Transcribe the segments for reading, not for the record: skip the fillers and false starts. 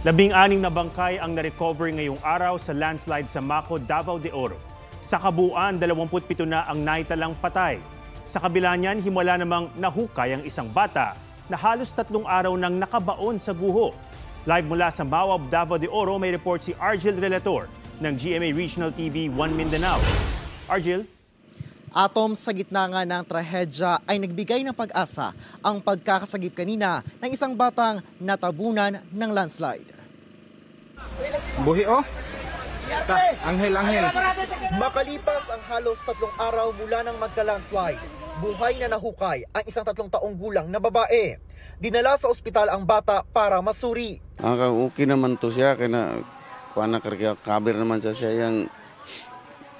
16 na bangkay ang na-recover ngayong araw sa landslide sa Maco, Davao de Oro. Sa kabuuan, 27 na ang naitalang patay. Sa kabila niyan, himala namang nahukay ang isang bata na halos 3 araw nang nakabaon sa guho. Live mula sa Mawab, Davao de Oro, may report si Argel Relator ng GMA Regional TV 1 Mindanao. Argel? Atom, sa gitna nga ng trahedya ay nagbigay ng pag-asa ang pagkakasagip kanina ng isang batang natabunan ng landslide. Buhi oh. Anghel. Makalipas ang halos 3 araw mula nang magka-landslide, buhay na nahukay ang isang 3 taong gulang na babae. Dinala sa ospital ang bata para masuri. Okay naman to siya, kaya kaber naman siya yung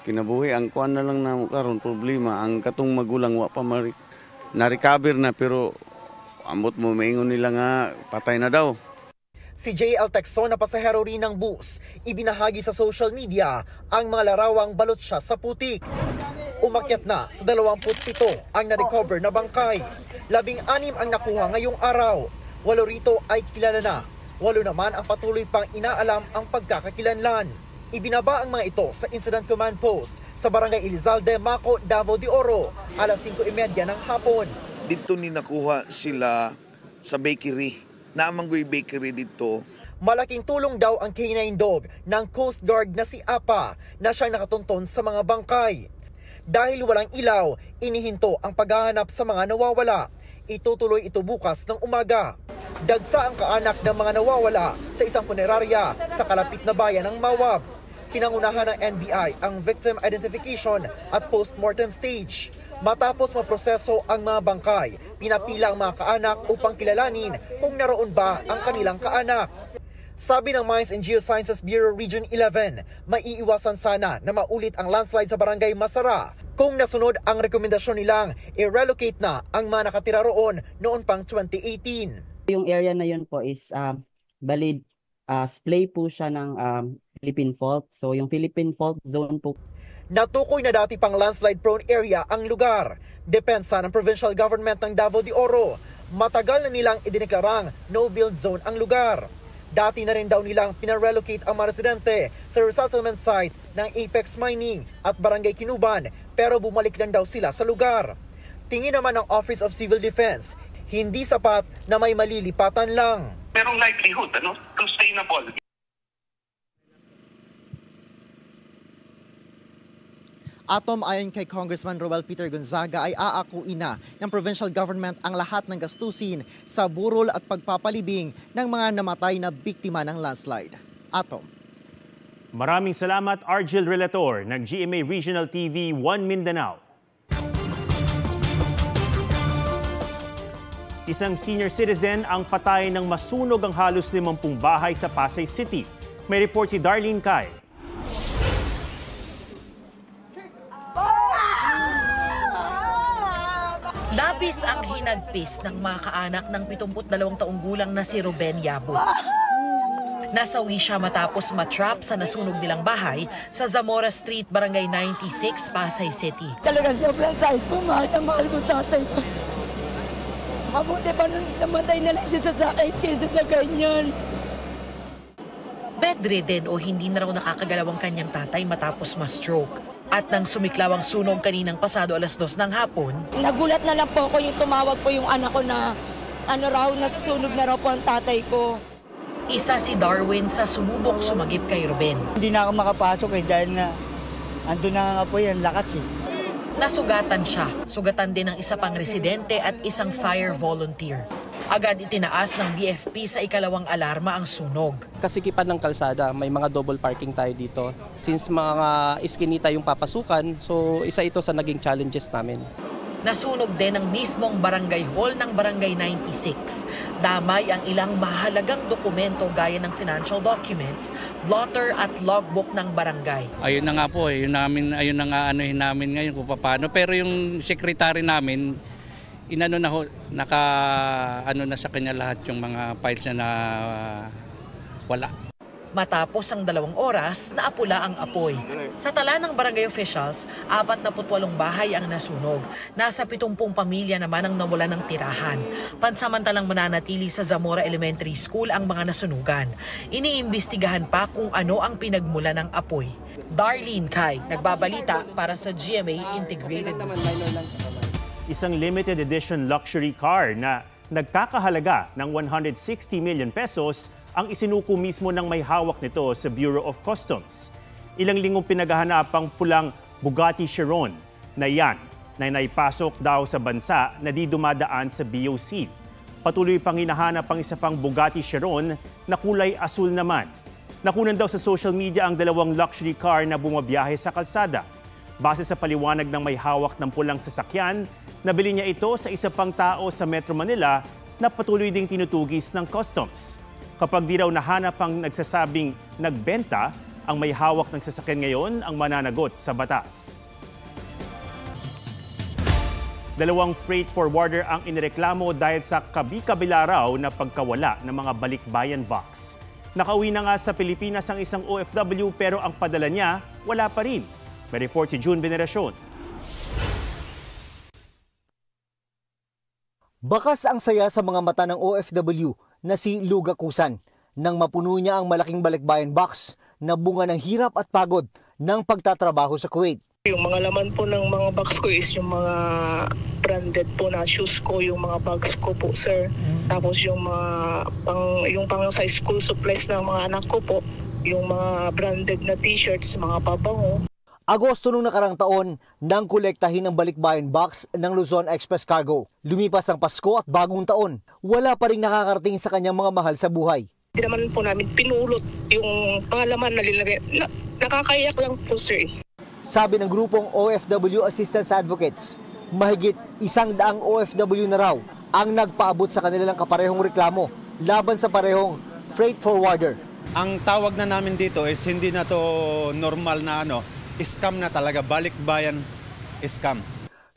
kinabuhi. Ang kuan na lang na karon problema, ang katong magulang wa pa na-recover na, pero ambot mo maingon nila nga patay na daw. Si JL Texon na pasahero rin ng bus, ibinahagi sa social media ang mga larawang balot siya sa putik. Umakyat na sa 27 ang na-recover na bangkay. 16 ang nakuha ngayong araw. 8 rito ay kilala na. 8 naman ang patuloy pang inaalam ang pagkakakilanlan. Ibinaba ang mga ito sa Incident Command Post sa Barangay Elizalde, Maco, Davao de Oro, alas 5:30 ng hapon. Dito ni nakuha sila sa bakery. Naamanggoy bakery dito. Malaking tulong daw ang canine dog ng Coast Guard na si Apa na siyang nakatunton sa mga bangkay. Dahil walang ilaw, inihinto ang paghahanap sa mga nawawala. Itutuloy ito bukas ng umaga. Dagsa ang kaanak ng mga nawawala sa isang punerarya sa kalapit na bayan ng Mawab. Pinangunahan ng NBI ang victim identification at postmortem stage. Matapos maproseso ang mga bangkay, pinapila ang mga kaanak upang kilalanin kung naroon ba ang kanilang kaanak. Sabi ng Mines and Geosciences Bureau Region 11, maiiwasan sana na maulit ang landslide sa Barangay Masara kung nasunod ang rekomendasyon nilang i-relocate na ang mga nakatira roon noon pang 2018. Yung area na yun po is valid splay po siya ng Philippine Fault. So yung Philippine Fault Zone po. Natukoy na dati pang landslide-prone area ang lugar. Depensa ng provincial government ng Davao de Oro, matagal na nilang idineklarang no-build zone ang lugar. Dati na rin daw nilang pinarelocate ang mga residente sa resettlement site ng Apex Mining at Barangay Kinuban, pero bumalik lang daw sila sa lugar. Tingin naman ng Office of Civil Defense, hindi sapat na may malilipatan lang. Merong likelihood sustainable. Atom, ayon kay Congressman Roel Peter Gonzaga, ay aakuin na ng provincial government ang lahat ng gastusin sa burol at pagpapalibing ng mga namatay na biktima ng landslide. Atom. Maraming salamat, Argel Relator ng GMA Regional TV 1 Mindanao. Isang senior citizen ang patay ng masunog ang halos 50 bahay sa Pasay City. May report si Darlene Kai. Labis ang hinagpis ng mga kaanak ng 72 taong gulang na si Ruben Yabut. Nasawi siya matapos matrap sa nasunog nilang bahay sa Zamora Street, Barangay 96, Pasay City. Talaga sobrang sakit po, mahal na mahal mo tatay ko. Mabuti pa nung namatay na lang siya sa sakit kaysa sa ganyan. Bedridden o hindi na raw nakakagalaw ang kanyang tatay matapos ma-stroke. At nang sumiklaw ang sunog kaninang pasado alas 2 ng hapon, nagulat na lang po ako yung tumawag po yung anak ko na nasusunog na raw po ang tatay ko. Isa si Darwin sa sumubok sumagip kay Ruben. Hindi na ako makapasok dahil na ando na nga po yan, lakas eh. Nasugatan siya. Sugatan din ng isa pang residente at isang fire volunteer. Agad itinaas ng BFP sa ikalawang alarma ang sunog. Kasikipan ng kalsada, may mga double parking tayo dito. Since mga iskinita yung papasukan, so isa ito sa naging challenges namin. Nasunog din ang mismong barangay hall ng Barangay 96. Damay ang ilang mahalagang dokumento gaya ng financial documents, blotter at logbook ng barangay. Ayun na nga po, ayun na nga anuhin namin ngayon kung paano. Pero yung secretary namin, inano na ho, na sa kanya lahat yung mga files na wala. Matapos ang 2 oras, naapula ang apoy. Sa tala ng barangay officials, 48 bahay ang nasunog. Nasa 70 pamilya naman ang nawala ng tirahan. Pansamantalang mananatili sa Zamora Elementary School ang mga nasunugan. Iniimbestigahan pa kung ano ang pinagmula ng apoy. Darlene Kai, nagbabalita para sa GMA Integrated News. Isang limited edition luxury car na nagkakahalaga ng 160 million pesos ang isinuko mismo ng may hawak nito sa Bureau of Customs. Ilang linggong pinaghahanapang pulang Bugatti Chiron na yan na naipasok daw sa bansa na di dumadaan sa BOC. Patuloy pang hinahanap ang isa pang Bugatti Chiron na kulay asul naman. Nakunan daw sa social media ang 2 luxury car na bumabiyahe sa kalsada. Base sa paliwanag ng may hawak ng pulang sasakyan, nabili niya ito sa isa pang tao sa Metro Manila na patuloy ding tinutugis ng customs. Kapag di raw nahanap ang nagsasabing nagbenta, ang may hawak ng sasakyan ngayon ang mananagot sa batas. 2 freight forwarder ang inireklamo dahil sa kabi-kabila raw na pagkawala ng mga balikbayan box. Nakauwi na nga sa Pilipinas ang isang OFW pero ang padala niya wala pa rin. May report si June Veneracion. Bakas ang saya sa mga mata ng OFW na si Luga Kusan nang mapuno niya ang malaking balikbayan box na bunga ng hirap at pagod ng pagtatrabaho sa Kuwait. Yung mga laman po ng mga box ko is yung mga branded po na shoes ko, yung mga bags ko po, sir. Tapos yung pang sa school supplies ng mga anak ko po, yung mga branded na t-shirts, mga pabango. Agosto nung nakarang taon nang kolektahin ang balikbayan box ng Luzon Express Cargo. Lumipas ang Pasko at bagong taon. Wala pa rin nakakarating sa kanyang mga mahal sa buhay. Hindi naman po namin pinulot yung pangalaman na linagay. Nakakayak lang po, sir. Sabi ng grupong OFW Assistance Advocates, mahigit 100 OFW na raw ang nagpaabot sa kanilang kaparehong reklamo laban sa parehong freight forwarder. Ang tawag na namin dito is hindi na to normal na scam na talaga, balikbayan scam.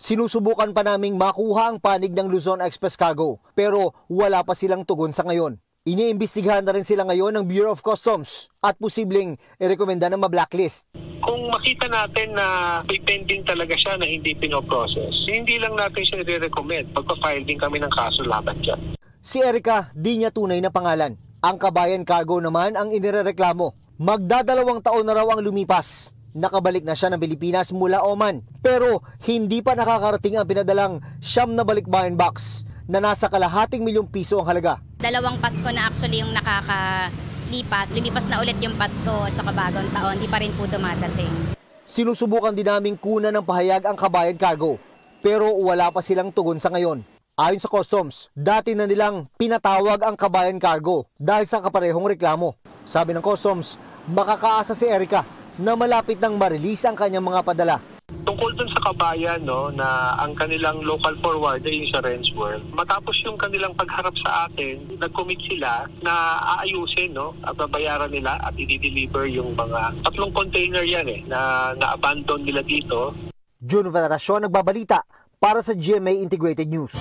Sinusubukan pa naming makuha ang panig ng Luzon Express Cargo pero wala pa silang tugon sa ngayon. Iniimbestigahan na rin sila ngayon ng Bureau of Customs at posibleng irekomenda na ma-blacklist. Kung makita natin na pending talaga siya na hindi pinoprocess, hindi lang natin siya i-recommend. Magpa-file din kami ng kaso laban dyan. Si Erica, di niya tunay na pangalan. Ang Kabayan Cargo naman ang inirereklamo. Magdadalawang taon na raw ang lumipas. Nakabalik na siya ng Pilipinas mula Oman. Pero hindi pa nakakarating ang pinadalang 9 na balikbayan box na nasa kalahating milyong piso ang halaga. 2 Pasko na actually yung nakakalipas. Lumipas na ulit yung Pasko at saka bagong taon. Di pa rin po dumadating. Sinusubukan din naming kunan ng pahayag ang Kabayan Cargo. Pero wala pa silang tugon sa ngayon. Ayon sa Customs, dati na nilang pinatawag ang Kabayan Cargo dahil sa kaparehong reklamo. Sabi ng Customs, makakaasa si Erica na malapit nang ma-release ang kanyang mga padala. Tungkol dun sa Kabayan, na ang kanilang local forwarder, yung sa Renz World, matapos yung kanilang pagharap sa atin, nag-commit sila na aayusin, at babayaran nila at i-deliver yung mga 3 container yan na na-abandon nila dito. June Veneracion, nagbabalita para sa GMA Integrated News.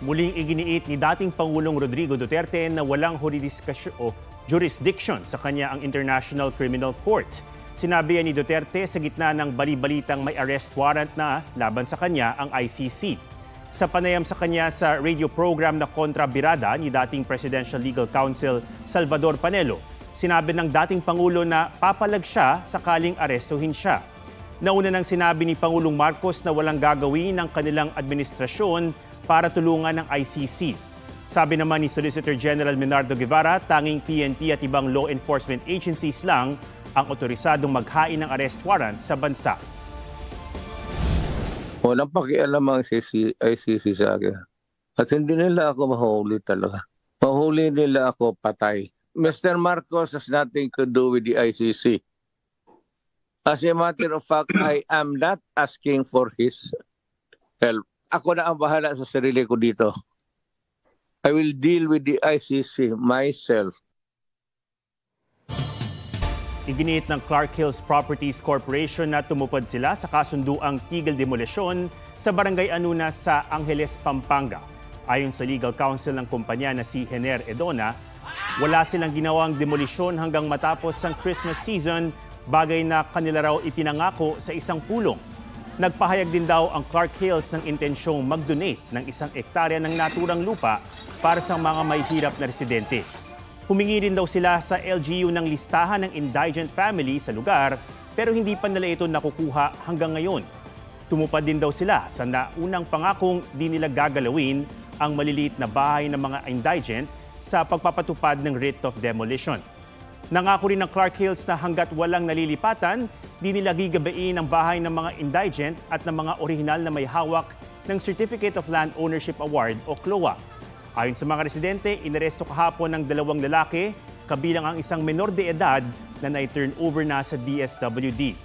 Muling iginiit ni dating Pangulong Rodrigo Duterte na walang jurisdiction sa kanya ang International Criminal Court. Sinabi ni Duterte sa gitna ng bali-balitang may arrest warrant na laban sa kanya ang ICC. Sa panayam sa kanya sa radio program na Kontra Birada ni dating Presidential Legal Counsel Salvador Panelo, sinabi ng dating Pangulo na papalag siya sakaling arestuhin siya. Nauna nang sinabi ni Pangulong Marcos na walang gagawin ng kanilang administrasyon para tulungan ng ICC. Sabi naman ni Solicitor General Menardo Guevara, tanging PNP at ibang law enforcement agencies lang ang otorisadong maghain ng arrest warrant sa bansa. Walang pakialam ang ICC sa akin. At hindi nila ako mahuli talaga. Mahuli nila ako patay. Mr. Marcos has nothing to do with the ICC. As a matter of fact, I am not asking for his help. Ako na ang bahala sa sarili ko dito. I will deal with the ICC myself. Iginiit ng Clark Hills Properties Corporation na tumupad sila sa kasunduang tigil demolisyon sa Barangay Anuna sa Angeles, Pampanga. Ayon sa legal counsel ng kumpanya na si Hener Edona, Wala silang ginawang demolisyon hanggang matapos ang Christmas season, bagay na kanila raw ipinangako sa isang pulong. Nagpahayag din daw ang Clark Hills ng intensyong mag-donate ng 1 hektarya ng naturang lupa para sa mga may hirap na residente. Humingi rin daw sila sa LGU ng listahan ng indigent family sa lugar pero hindi pa nila ito nakukuha hanggang ngayon. Tumupad din daw sila sa naunang pangakong di nila gagalawin ang maliliit na bahay ng mga indigent sa pagpapatupad ng writ of demolition. Nangako rin ng Clark Hills na hanggat walang nalilipatan, di nila gigabain ang bahay ng mga indigent at ng mga orihinal na may hawak ng Certificate of Land Ownership Award o CLOA. Ayon sa mga residente, inaresto kahapon ng 2 lalaki, kabilang ang isang menor de edad na na-turn over na sa DSWD.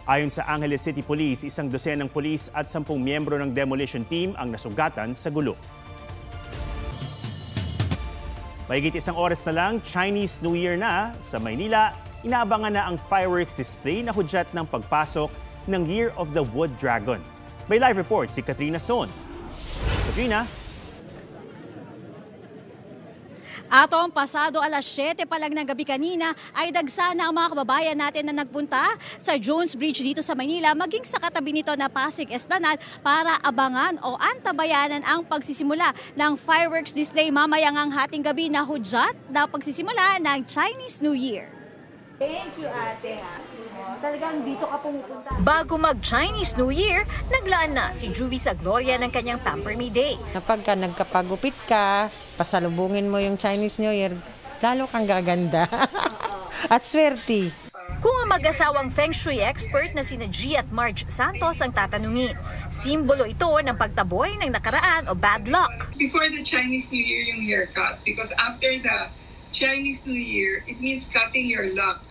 Ayon sa Angeles City Police, 12 ng pulis at 10 miyembro ng demolition team ang nasugatan sa gulo. Mahigit 1 oras na lang, Chinese New Year na sa Maynila. Inaabangan na ang fireworks display na hudyat ng pagpasok ng Year of the Wood Dragon. May live report si Katrina Son. Katrina? Atom, pasado alas 7 pa lang ng gabi kanina ay dagsa na ang mga kababayan natin na nagpunta sa Jones Bridge dito sa Manila maging sa katabi nito na Pasig Esplanade para abangan o antabayanan ang pagsisimula ng fireworks display mamayang ang hating gabi na hudyat na pagsisimula ng Chinese New Year. Thank you, ate. Talagang dito ka pumupunta. Bago mag-Chinese New Year, naglaan na si Juvie sa Gloria ng kanyang Pamper Me Day. Kapag nagkapagupit ka, pasalubungin mo yung Chinese New Year, lalo kang gaganda. At swerte. Kung ang mag-asawang Feng Shui expert na sina G at Marge Santos ang tatanungin, simbolo ito ng pagtaboy ng nakaraan o bad luck. Before the Chinese New Year yung haircut, because after the Chinese New Year, it means cutting your luck.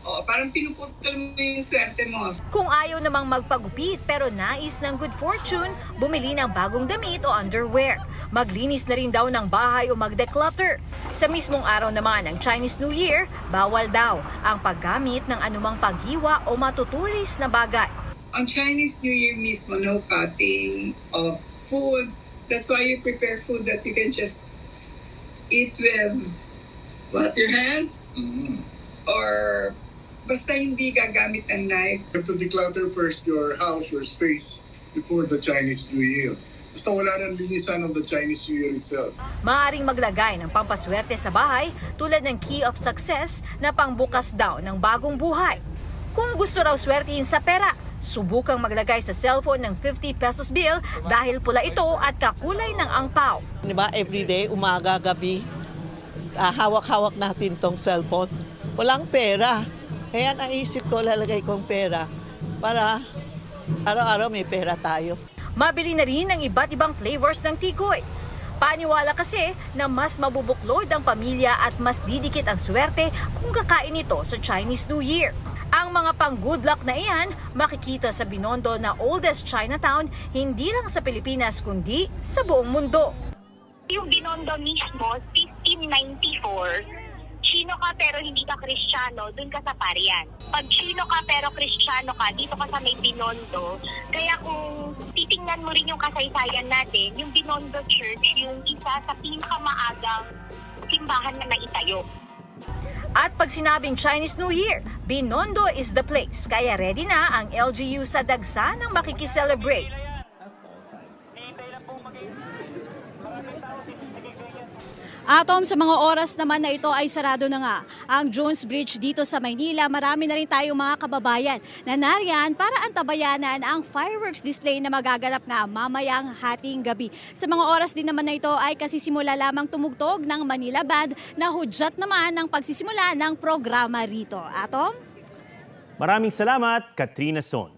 Oh, parang pinuputol mo yung swerte mo. Kung ayaw namang magpagupit pero nais ng good fortune, bumili ng bagong damit o underwear. Maglinis na rin daw ng bahay o mag-declutter. Sa mismong araw naman ng Chinese New Year, bawal daw ang paggamit ng anumang paghiwa o matutulis na bagay. On Chinese New Year mismo, no cutting of food. That's why you prepare food that you can just eat with your hands or basta hindi gagamit ng knife. You have to declutter first your house, your space before the Chinese New Year. Basta wala nang linisan of the Chinese New Year itself. Maaring maglagay ng pampaswerte sa bahay tulad ng key of success na pangbukas daw ng bagong buhay. Kung gusto raw swertihin sa pera, subukang maglagay sa cellphone ng 50 pesos bill dahil pula ito at kakulay ng angpaw. Diba, everyday, umaga, gabi, hawak-hawak natin tong cellphone. Walang pera. Kaya naisip ko, lalagay kong pera para araw-araw may pera tayo. Mabili na rin ang iba't ibang flavors ng tikoy. Paniwala kasi na mas mabubuklod ang pamilya at mas didikit ang swerte kung kakain ito sa Chinese New Year. Ang mga pang-good luck na iyan makikita sa Binondo na oldest Chinatown hindi lang sa Pilipinas kundi sa buong mundo. Yung Binondo mismo, 1594, Chino ka pero hindi ka Kristiyano, dun ka sa Parian. Pag Chino ka pero Kristiyano ka, dito ka sa may Binondo. Kaya kung titingnan mo rin yung kasaysayan natin, yung Binondo Church, yung isa sa pinakamaagang simbahan na naitayo. At pag sinabing Chinese New Year, Binondo is the place. Kaya ready na ang LGU sa dagsa ng makikiselebrate. Atom, sa mga oras naman na ito ay sarado na nga ang Jones Bridge dito sa Maynila. Marami na rin tayong mga kababayan na nariyan para antabayanan ang fireworks display na magaganap nga mamayang hating gabi. Sa mga oras din naman na ito ay kasisimula lamang tumugtog ng Manila Band na hudyat naman ng pagsisimula ng programa rito. Atom? Maraming salamat, Katrina Son.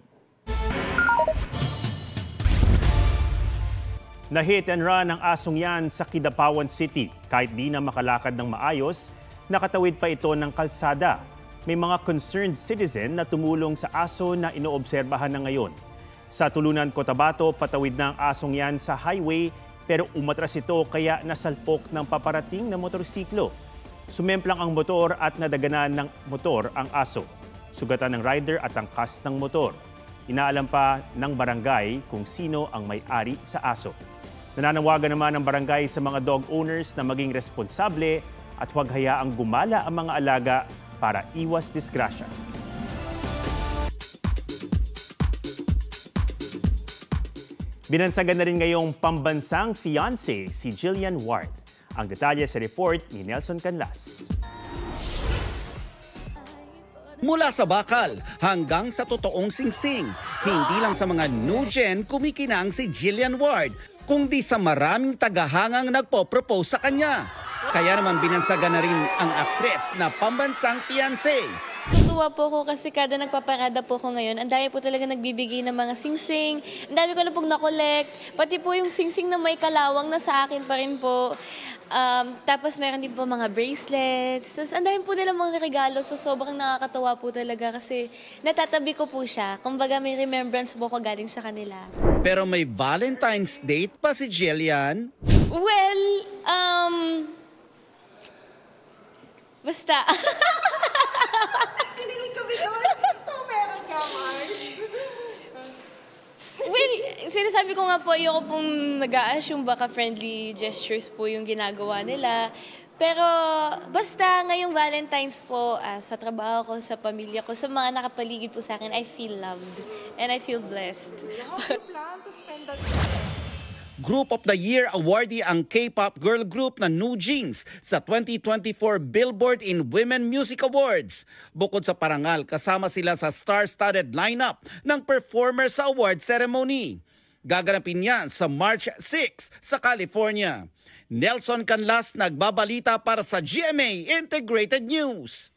Na-hit and run ang asong yan sa Kidapawan City. Kahit di na makalakad ng maayos, nakatawid pa ito ng kalsada. May mga concerned citizen na tumulong sa aso na inoobserbahan na ngayon. Sa Tulunan, Cotabato, patawid na ang asong yan sa highway pero umatras ito kaya nasalpok ng paparating na motorsiklo. Sumemplang ang motor at nadaganan ng motor ang aso. Sugatan ng rider at angkas ng motor. Inaalam pa ng barangay kung sino ang may-ari sa aso. Nananawagan naman ang barangay sa mga dog owners na maging responsable at huwag hayaang gumala ang mga alaga para iwas disgrasya. Binansagan na rin ngayong pambansang fiancé si Jillian Ward. Ang detalye sa report ni Nelson Canlas. Mula sa bakal hanggang sa totoong singsing, hindi lang sa mga new gen kumikinang si Jillian Ward, kundi sa maraming tagahangang nagpo-propose sa kanya. Kaya naman binansagan na rin ang aktres na pambansang fiancé. Tutuwa po ako kasi kada nagpaparada po ako ngayon, ang dami po talaga nagbibigay ng mga singsing. Ang dami ko na pong nakolekt. Pati po yung singsing na may kalawang na sa akin pa rin po. Tapos meron din po mga bracelets. Tapos ang dami po nila mga regalo. So sobrang nakakatawa po talaga kasi natatabi ko po siya. Kumbaga may remembrance po ko galing sa kanila. Pero may Valentine's date pa si Jillian? Well, basta. Kinilig kami doon. So meron ka, Mars. Well, sinasabi ko nga po, ayoko pong nag-a-assume baka friendly gestures po yung ginagawa nila. Pero basta ngayong Valentine's po, sa trabaho ko, sa pamilya ko, sa mga nakapaligid po sa akin, I feel loved and I feel blessed. Group of the Year awardee ang K-pop girl group na New Jeans sa 2024 Billboard in Women Music Awards. Bukod sa parangal, kasama sila sa star-studded lineup ng performer sa award ceremony. Gaganapin yan sa March 6 sa California. Nelson Canlas nagbabalita para sa GMA Integrated News.